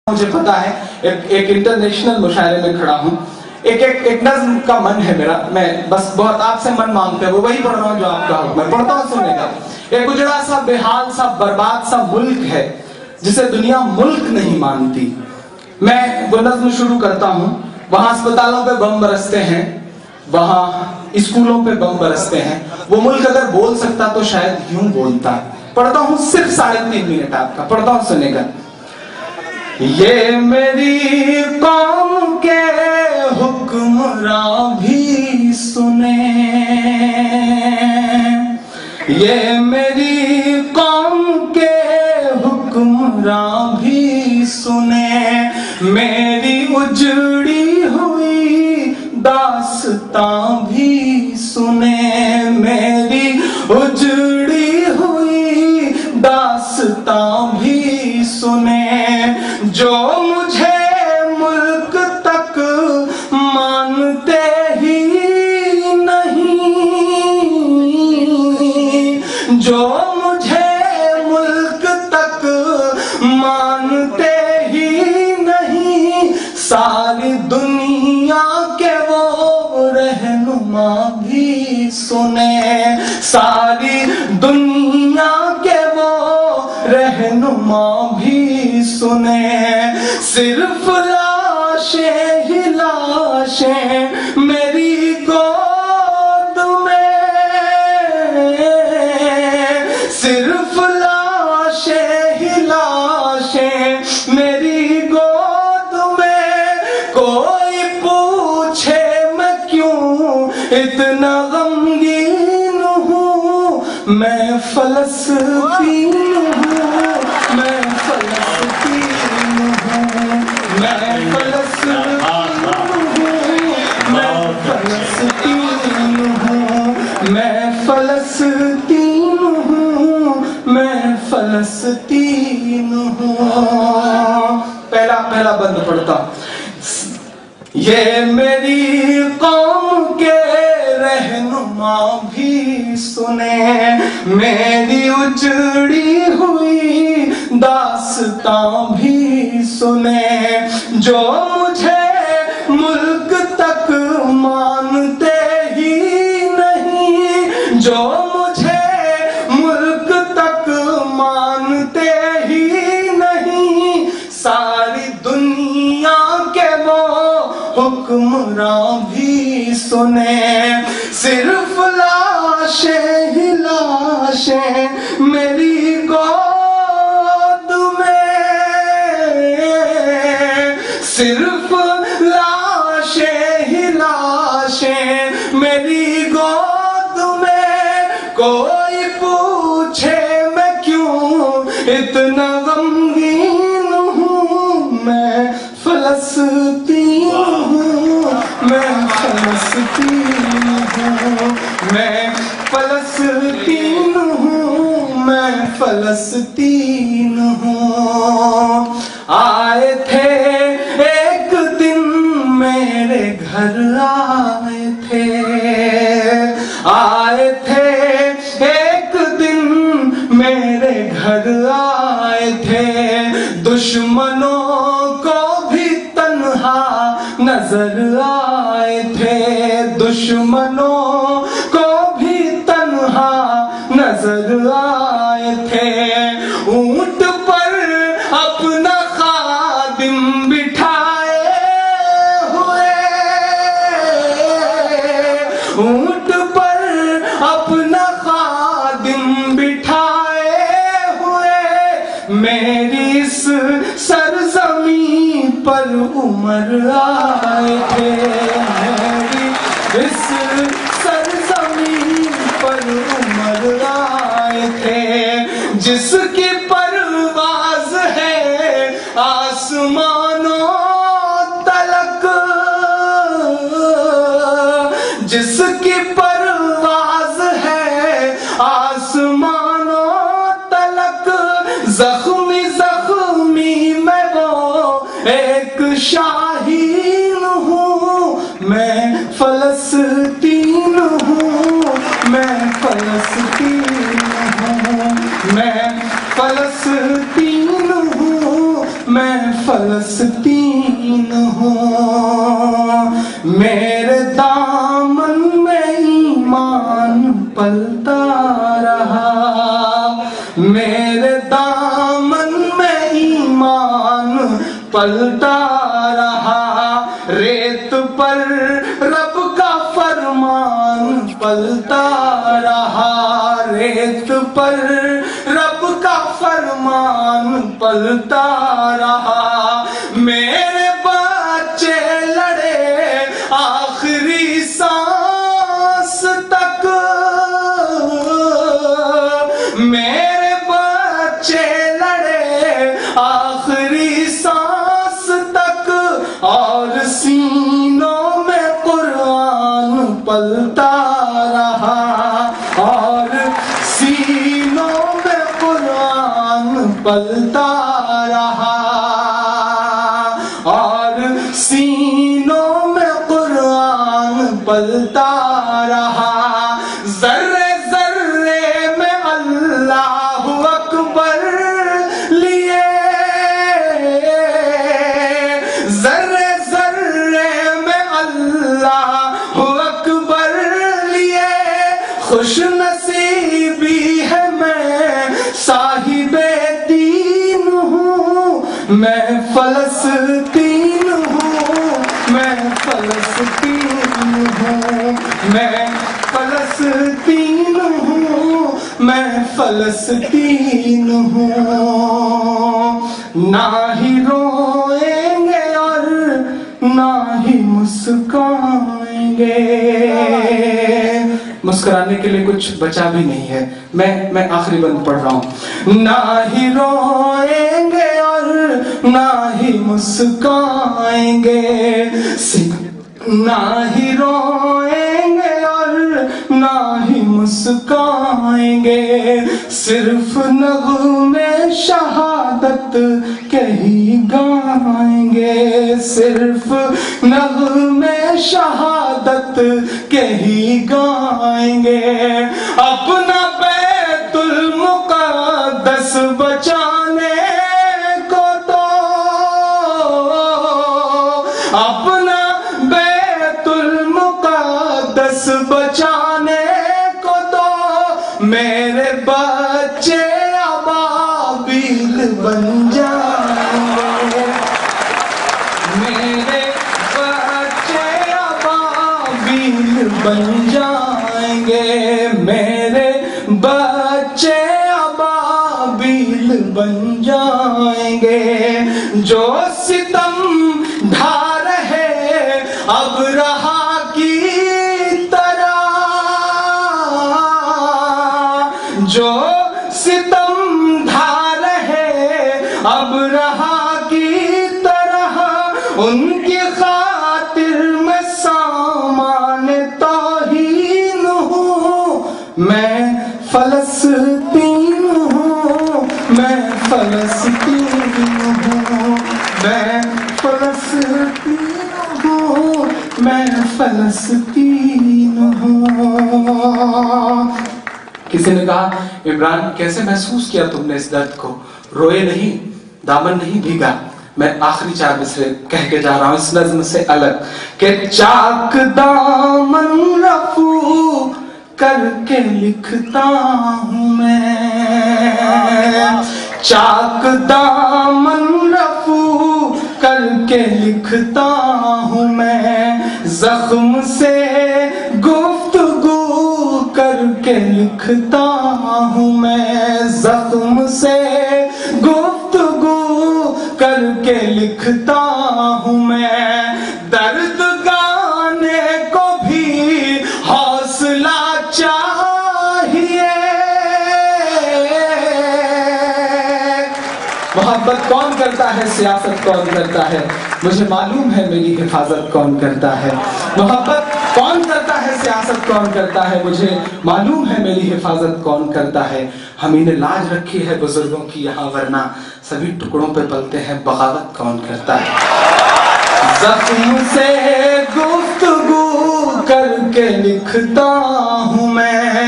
مجھے پتا ہے ایک انٹرنیشنل مشاعرے میں کھڑا ہوں. ایک نظم کا من ہے میرا, میں بس بہت آپ سے من مانگتے ہیں, وہ وہی پڑھ رہا ہوں جو آپ کا حکم ہے. پڑھتا ہوں, سننے کا. ایک اجڑا سا بے حال سا برباد سا ملک ہے جسے دنیا ملک نہیں مانتی. میں وہ نظم شروع کرتا ہوں. وہاں اسپتالوں پہ بم برستے ہیں, وہاں اسکولوں پہ بم برستے ہیں. وہ ملک اگر بول سکتا تو شاید یوں بولتا. پڑھتا ہوں, صرف 3.5 منٹ آپ کا. پڑھتا ہوں, سننے کا. یہ میری قوم کے حکمراں بھی سنیں, یہ میری قوم کے حکمراں بھی سنیں, میری اجڑی ہوئی داستاں بھی سنیں, میری اجڑی ہوئی داستاں بھی سنیں. جو مجھے ملک تک مانتے ہی نہیں, جو مجھے ملک تک مانتے ہی نہیں, ساری دنیا کے وہ رہنما بھی سنیں, ساری دنیا کے وہ رہنما بھی سنیں. صرف لاشیں ہی لاشیں میری گود میں, صرف لاشیں ہی لاشیں میری گود میں. کوئی پوچھے میں کیوں اتنا غمگین ہوں, میں فلسطین ہوں, میں فلسطین ہوں, میں فلسطین ہوں, میں فلسطین ہوں, میں فلسطین ہوں, میں فلسطین ہوں. پہلا بند پڑھتا. یہ میری قوم کے رہنما بھی سنیں, میری اجڑی ہوئی داستاں بھی سنیں. جو مجھے ملک تک مانتے ہی نہیں, جو مجھے ملک تک مانتے ہی نہیں, ساری دنیا کے وہ حکمراں بھی سنیں. صرف لاشیں ہی لاشیں میری گود میں, صرف لاشیں ہی لاشیں میری گود میں. کوئی پوچھے میں کیوں اتنا غمگین ہوں, میں فلسطین ہوں, میں فلسطین ہوں, میں فلسطین ہوں, میں فلسطین ہوں. آئے تھے ایک دن میرے گھر, آئے تھے, آئے تھے ایک دن میرے گھر, آئے تھے. دشمنوں کو بھی تنہا نظر آئے تھے, دشمنوں کو بھی تنہا نظر آئے تھے. اونٹ پر اپنا خادم بٹھائے ہوئے, اونٹ پر اپنا خادم بٹھائے ہوئے, میری اس سرزمین پر عمر آئے تھے, میری اس سرزمین پر عمر آئے تھے. جس کی پرواز ہے آسمانوں تلک, جس کی پرواز ہے آسمانوں تلک, زخمی زخمی میں وہ ایک شاہین ہوں, میں فلسطین ہوں, میں فلسطین ہوں, میں فلسطین ہوں, میں فلسطین فلسطین ہوں، میرے دامن میں ایمان پلتا رہا، میرے دامن میں ایمان پلتا رہا، ریت پر رب کا فرمان پلتا رہا، ریت پر رب کا فرمان پلتا رہا، میرے بچے لڑے آخری سانس تک، میرے بچے لڑے آخری سانس تک، اور سینوں میں قرآن پلتا رہا، اور سینوں میں قرآن پلتا رہا، اور سینوں میں قرآن پلتا رہا، ذرے ذرے میں اللہ اکبر لیے، ذرے ذرے میں اللہ اکبر لیے، خوش نصیبی ہے میں صاحب دین ہوں، میں فلسطین ہوں، میں فلسطین ہوں، میں فلسطین ہوں، میں فلسطین ہوں، نہ ہی روئیں گے اور نہ ہی مسکرائیں گے، مسکرانے کے لیے کچھ بچا بھی نہیں ہے، میں آخری بند پڑھ رہا ہوں، نہ ہی روئیں گے اور نہ ہی مسکرائیں گے، نہ ہی روئیں گے اور نہ ہی مسکرائیں گے، صرف نغمے شہادت کے ہی گائیں گے، صرف نغمے شہادت کے ہی گائیں گے، اپنا بیت المقدس بچانے کو تو، اپنا بیت المقدس بچانے کو تو، میرے بچے ابابیل بن جائیں گے، میرے بچے ابابیل بن جائیں گے، میرے بچے ابابیل بن جائیں گے، جو ستم ڈھا رہے ابرہا کی طرح، جو ستم ڈھا رہے ابرہا کی طرح، ان کی خاطر میں سامان توہین ہوں، میں فلسطین ہوں، میں فلسطین ہوں، میں فلسطین ہوں، میں فلسطین ہوں۔ کسی نے کہا عمران کیسے محسوس کیا تم نے اس درد کو؟ روئے نہیں، دامن نہیں بھیگا۔ میں آخری 4 مصرے کہہ کے جا رہا ہوں اس نظم سے الگ، کہ چاک دامن رفو کر کے لکھتا ہوں میں، چاک دامن رفو کر کے لکھتا ہوں میں، زخم سے گفتگو کر کے لکھتا ہوں میں، زخم سے گفتگو کر کے لکھتا ہوں میں، درد گانے کو بھی حوصلہ چاہیے، محبت کون کرتا ہے، سیاست کون کرتا ہے، مجھے معلوم ہے میری حفاظت کون کرتا ہے، محبت کون کرتا ہے، سیاست کون کرتا ہے، مجھے معلوم ہے میری حفاظت کون کرتا ہے، ہم نے لاج رکھی ہے بزرگوں کی یہاں ورنہ سبھی ٹکڑوں پہ پلتے ہیں، بغاوت کون کرتا ہے، زخم سے گفتگو کر کے لکھتا ہوں میں،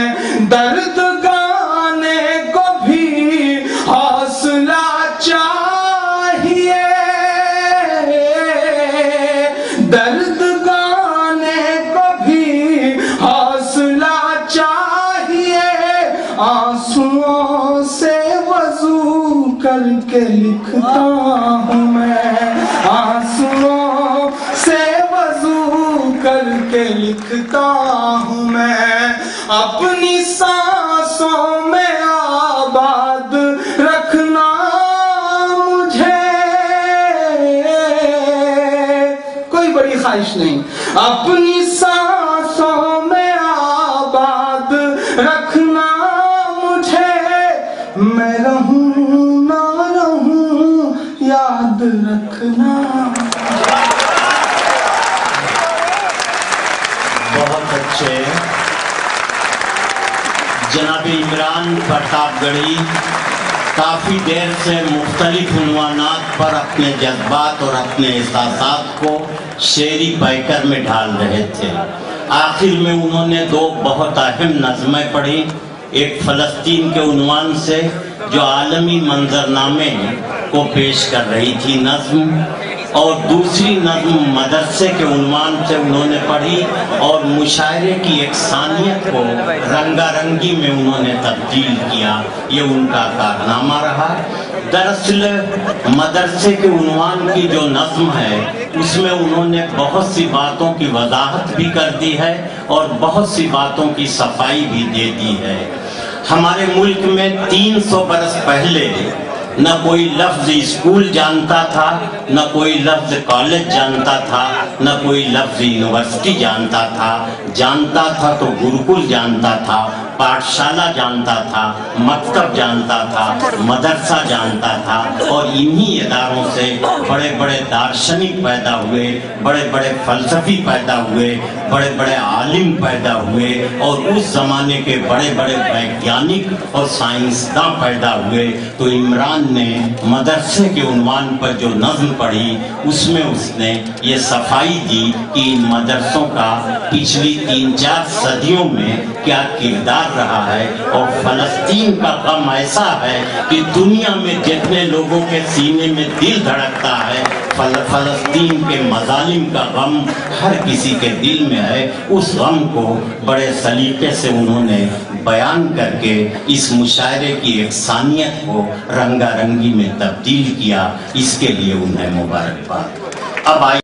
درد گانے کو بھی حوصلہ چاہیے، اپنی سانسوں میں آباد رکھنا مجھے، کوئی بڑی خواہش نہیں، اپنی سانسوں میں آباد رکھنا مجھے، میں رہوں نہ رہوں یاد رکھنا۔ بہت اچھے جناب عمران پرتاپ گڑھی کافی دیر سے مختلف عنوانات پر اپنے جذبات اور اپنے احساسات کو شعری پیکر میں ڈھال رہے تھے۔ آخر میں انہوں نے دو بہت اہم نظمیں پڑھی، ایک فلسطین کے عنوان سے جو عالمی منظرنامے کو پیش کر رہی تھی نظم، اور دوسری نظم مدرسے کے عنوان سے انہوں نے پڑھی اور مشاعرے کی یکسانیت کو رنگا رنگی میں انہوں نے تبدیل کیا۔ یہ ان کا کارنامہ رہا۔ دراصل مدرسے کے عنوان کی جو نظم ہے اس میں انہوں نے بہت سی باتوں کی وضاحت بھی کر دی ہے اور بہت سی باتوں کی صفائی بھی دے دی ہے۔ ہمارے ملک میں 300 برس پہلے نہ کوئی لفظ اسکول جانتا تھا، نہ کوئی لفظ کالج جانتا تھا، نہ کوئی لفظ یونیورسٹی جانتا تھا۔ جانتا تھا تو گروکل جانتا تھا، پاٹھشالہ جانتا تھا، مکتب جانتا تھا، مدرسہ جانتا تھا، اور انہی اداروں سے بڑے بڑے دارشنک پیدا ہوئے، بڑے بڑے فلسفی پیدا ہوئے، بڑے بڑے عالم پیدا ہوئے، اور اس زمانے کے بڑے بڑے ویگیانک اور سائنسداں پیدا ہوئے۔ تو عمران نے مدرسے کے عنوان پر جو نظم پڑھی اس میں اس نے یہ صفائی دی کہ ان مدرسوں کا پچھلی 3-4 صدیوں میں کیا کردار رہا ہے، اور فلسطین کا غم ایسا ہے کہ دنیا میں جتنے لوگوں کے سینے میں دل دھڑکتا ہے، فلسطین کے مظالم کا غم ہر کسی کے دل میں ہے۔ اس غم کو بڑے سلیقے سے انہوں نے بیان کر کے اس مشاعرے کی یکسانیت کو رنگا رنگی میں تبدیل کیا، اس کے لیے انہیں مبارکباد۔ اب آئیے